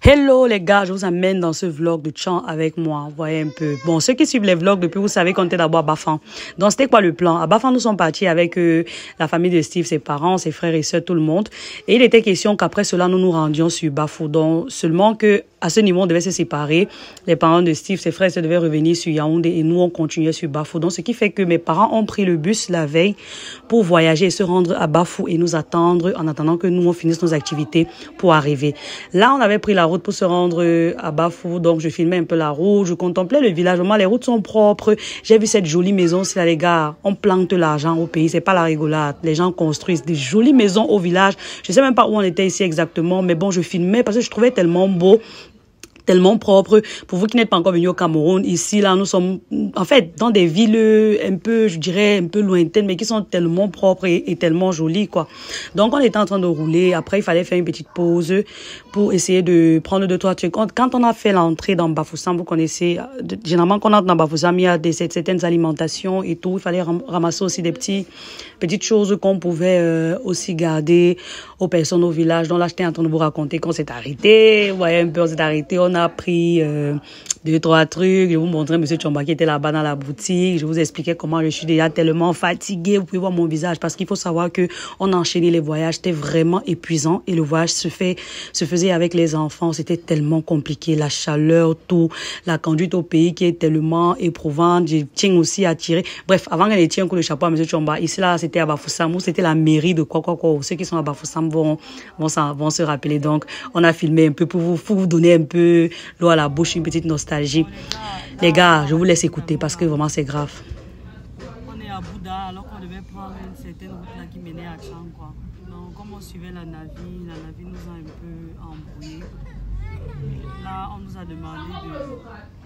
Hello les gars, je vous amène dans ce vlog de chant avec moi. Voyez un peu. Bon, ceux qui suivent les vlogs depuis, vous savez qu'on était d'abord à Bafan. Donc c'était quoi le plan? À Bafan, nous sommes partis avec la famille de Steve, ses parents, ses frères et sœurs, tout le monde. Et il était question qu'après cela, nous nous rendions sur Bafou. Donc seulement que à ce niveau, on devait se séparer. Les parents de Steve, ses frères et sœurs devaient revenir sur Yaoundé et nous, on continuait sur Bafou. Donc ce qui fait que mes parents ont pris le bus la veille pour voyager et se rendre à Bafou et nous attendre en attendant que nous, on finisse nos activités pour arriver. Là, on avait pris la route pour se rendre à Bafou, donc je filmais un peu la route, je contemplais le village, vraiment les routes sont propres, j'ai vu cette jolie maison, c'est là les gars, on plante l'argent au pays, c'est pas la rigolade, les gens construisent des jolies maisons au village, je sais même pas où on était ici exactement, mais bon, je filmais parce que je trouvais tellement beau, tellement propre. Pour vous qui n'êtes pas encore venus au Cameroun, ici, là, nous sommes, en fait, dans des villes un peu, je dirais, un peu lointaines, mais qui sont tellement propres et tellement jolies, quoi. Donc, on était en train de rouler. Après, il fallait faire une petite pause pour essayer de prendre 2-3 trucs. Quand on a fait l'entrée dans Bafoussam, vous connaissez, généralement, quand on entre dans Bafoussam, il y a certaines alimentations et tout. Il fallait ramasser aussi des petites choses qu'on pouvait aussi garder aux personnes au village. Donc là, j'étais en train de vous raconter qu'on s'est arrêté. Vous voyez un peu, on s'est arrêté. On a pris 2-3 trucs. Je vous montrais M. Tchomba qui était là-bas dans la boutique. Je vous expliquais comment je suis déjà tellement fatiguée. Vous pouvez voir mon visage parce qu'il faut savoir que on a enchaîné les voyages. C'était vraiment épuisant et le voyage se faisait avec les enfants. C'était tellement compliqué. La chaleur, tout. La conduite au pays qui est tellement éprouvante. Je tiens aussi à tirer. Bref, avant qu'elle tire un coup de chapeau à M. Tchomba, ici là, c'était à Bafoussam. C'était la mairie de quoi. Ceux qui sont à Bafoussam vont se rappeler. Donc, on a filmé un peu pour vous donner un peu l'eau à la bouche, une petite nostalgie. Les gars, je vous laisse écouter parce que vraiment c'est grave. On est à Bouddha alors qu'on devait prendre une certaine route là qui menait à Chang, quoi. Donc comme on suivait la navire nous a un peu embrouillés. Là, on nous a demandé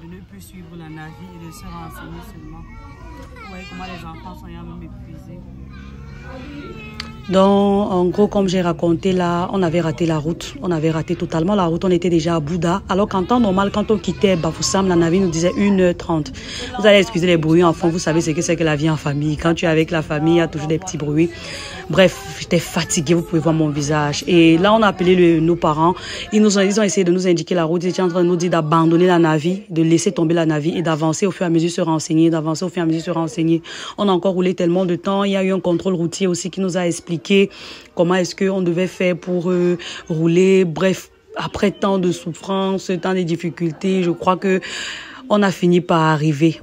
de ne plus suivre la navire et de se renseigner seulement. Vous voyez comment les enfants sont même épuisés. Donc, en gros, comme j'ai raconté là, on avait raté la route. On avait raté totalement la route. On était déjà à Bouddha. Alors qu'en temps normal, quand on quittait Bafoussam, la navire nous disait 1h30. Vous allez excuser les bruits en fond. Vous savez ce que c'est que la vie en famille. Quand tu es avec la famille, il y a toujours des petits bruits. Bref, j'étais fatiguée. Vous pouvez voir mon visage. Et là, on a appelé nos parents. Ils ont essayé de nous indiquer la route. Ils étaient en train de nous dire d'abandonner la navire, de laisser tomber la navire et d'avancer au fur et à mesure se renseigner, d'avancer au fur et à mesure se renseigner. On a encore roulé tellement de temps. Il y a eu un contrôle routier aussi qui nous a expliqué comment est-ce qu'on devait faire pour rouler. Bref, après tant de souffrance, tant de difficultés, je crois que on a fini par arriver.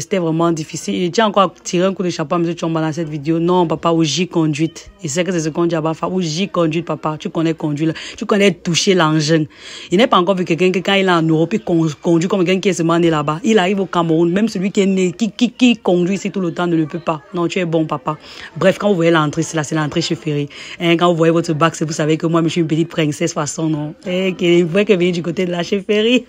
C'était vraiment difficile. Et j'ai encore tiré un coup de chapeau à M. Tchomba dans cette vidéo. Non, papa, Oji conduite. Et c'est que c'est ce qu'on dit à Bafa. Oji conduite, papa. Tu connais conduire. Tu connais toucher l'engin. Il n'est pas encore vu quelqu'un que quand il est en Europe, il conduit comme quelqu'un qui est seulement né là-bas. Il arrive au Cameroun. Même celui qui est né, qui conduit ici tout le temps ne le peut pas. Non, tu es bon, papa. Bref, quand vous voyez l'entrée, c'est l'entrée chefferie. Hein, quand vous voyez votre bac, vous savez que moi, je suis une petite princesse façon, non? Et vous voyez que venir du côté de la chefferie.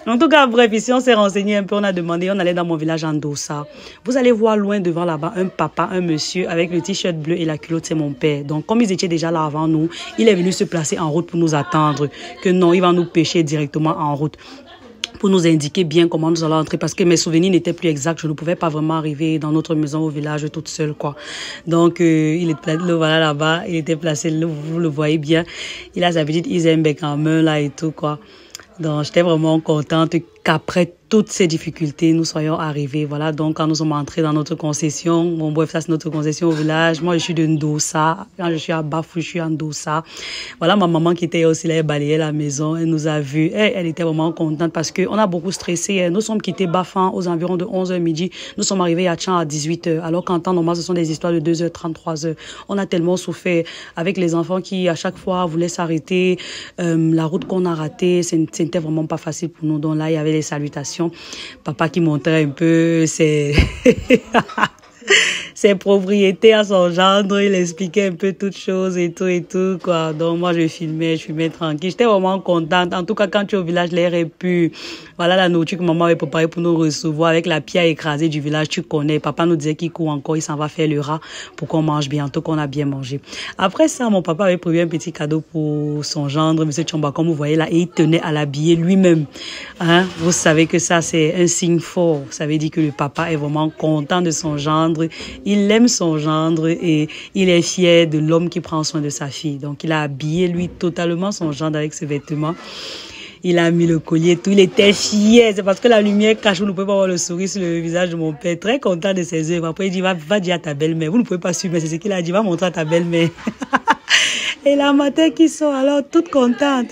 En tout cas, bref, ici, on s'est renseigné un peu, on a demandé, on allait dans mon village en Dossa. Vous allez voir loin devant là-bas un papa, un monsieur avec le t-shirt bleu et la culotte, c'est mon père. Donc, comme ils étaient déjà là avant nous, il est venu se placer en route pour nous attendre. Que non, il va nous pêcher directement en route pour nous indiquer bien comment nous allons entrer parce que mes souvenirs n'étaient plus exacts. Je ne pouvais pas vraiment arriver dans notre maison au village toute seule, quoi. Donc, il est le voilà là-bas, il était placé, vous le voyez bien. Il a sa petite Isenbeck en main là et tout, quoi. Donc, j'étais vraiment contente qu'après toutes ces difficultés, nous soyons arrivés. Voilà, donc quand nous sommes entrés dans notre concession, bon bref, ça c'est notre concession au village. Moi, je suis de Ndossa. Quand je suis à Bafou, je suis à Ndossa. Voilà, ma maman qui était aussi là, elle balayait la maison, elle nous a vus. Elle était vraiment contente parce qu'on a beaucoup stressé. Nous sommes quittés Bafan aux environs de 11h midi. Nous sommes arrivés à Tchang à 18h. Alors qu'en temps normal, ce sont des histoires de 2h30, 3h. On a tellement souffert avec les enfants qui, à chaque fois, voulaient s'arrêter. La route qu'on a ratée, c'était vraiment pas facile pour nous. Donc là, il y avait les salutations. Papa qui montrait un peu ses propriétés à son gendre, il expliquait un peu toutes choses et tout, quoi. Donc, moi, je filmais tranquille. J'étais vraiment contente. En tout cas, quand tu es au village, l'air est pur. Voilà la nourriture que maman avait préparée pour nous recevoir avec la pierre écrasée du village, tu connais. Papa nous disait qu'il court encore, il s'en va faire le rat pour qu'on mange bientôt, qu'on a bien mangé. Après ça, mon papa avait prévu un petit cadeau pour son gendre, M. Tchomba, comme vous voyez là, et il tenait à l'habiller lui-même. Hein? Vous savez que ça, c'est un signe fort. Ça veut dire que le papa est vraiment content de son gendre. Il aime son gendre et il est fier de l'homme qui prend soin de sa fille. Donc, il a habillé, lui, totalement son gendre avec ses vêtements. Il a mis le collier, tout. Il était fier. C'est parce que la lumière cache, vous ne pouvez pas voir le sourire sur le visage de mon père. Très content de ses œuvres. Après, il dit, va dire à ta belle-mère. Vous ne pouvez pas suivre, mais c'est ce qu'il a dit. Va montrer à ta belle-mère. Et la matin qui sort, alors, toute contente.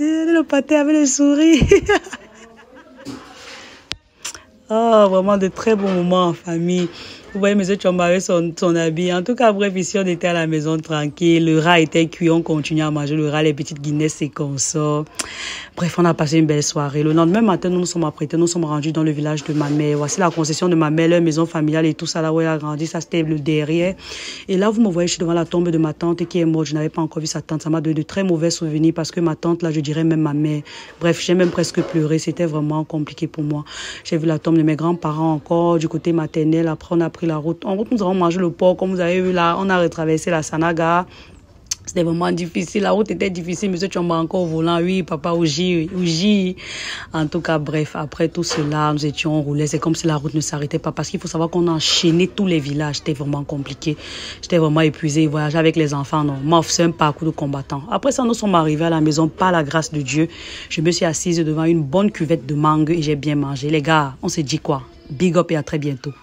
Le pâté avec le sourire. Oh, vraiment de très bons moments en famille. Vous voyez, M. Tchomba avec son habit. En tout cas, bref, ici, on était à la maison tranquille. Le rat était cuit, on continuait à manger le rat, les petites guinesses et qu'on sort. Bref, on a passé une belle soirée. Le lendemain matin, nous nous sommes apprêtés, nous sommes rendus dans le village de ma mère. Voici la concession de ma mère, leur maison familiale et tout ça, là où elle a grandi. Ça, c'était le derrière. Et là, vous me voyez, je suis devant la tombe de ma tante qui est morte. Je n'avais pas encore vu sa tante. Ça m'a donné de très mauvais souvenirs parce que ma tante, là, je dirais même ma mère. Bref, j'ai même presque pleuré. C'était vraiment compliqué pour moi. J'ai vu la tombe de mes grands-parents encore, du côté maternel. Après, on a pris la route. En route, nous avons mangé le porc. Comme vous avez vu là, on a retraversé la Sanaga. C'était vraiment difficile. La route était difficile. Monsieur Tchomba encore au volant. Oui, papa, Ouji. En tout cas, bref, après tout cela, nous étions enroulés. C'est comme si la route ne s'arrêtait pas. Parce qu'il faut savoir qu'on a enchaîné tous les villages. C'était vraiment compliqué. J'étais vraiment épuisée. Voyager avec les enfants, non. Moi, c'est un parcours de combattant. Après ça, nous sommes arrivés à la maison par la grâce de Dieu. Je me suis assise devant une bonne cuvette de mangue et j'ai bien mangé. Les gars, on s'est dit quoi? Big up et à très bientôt.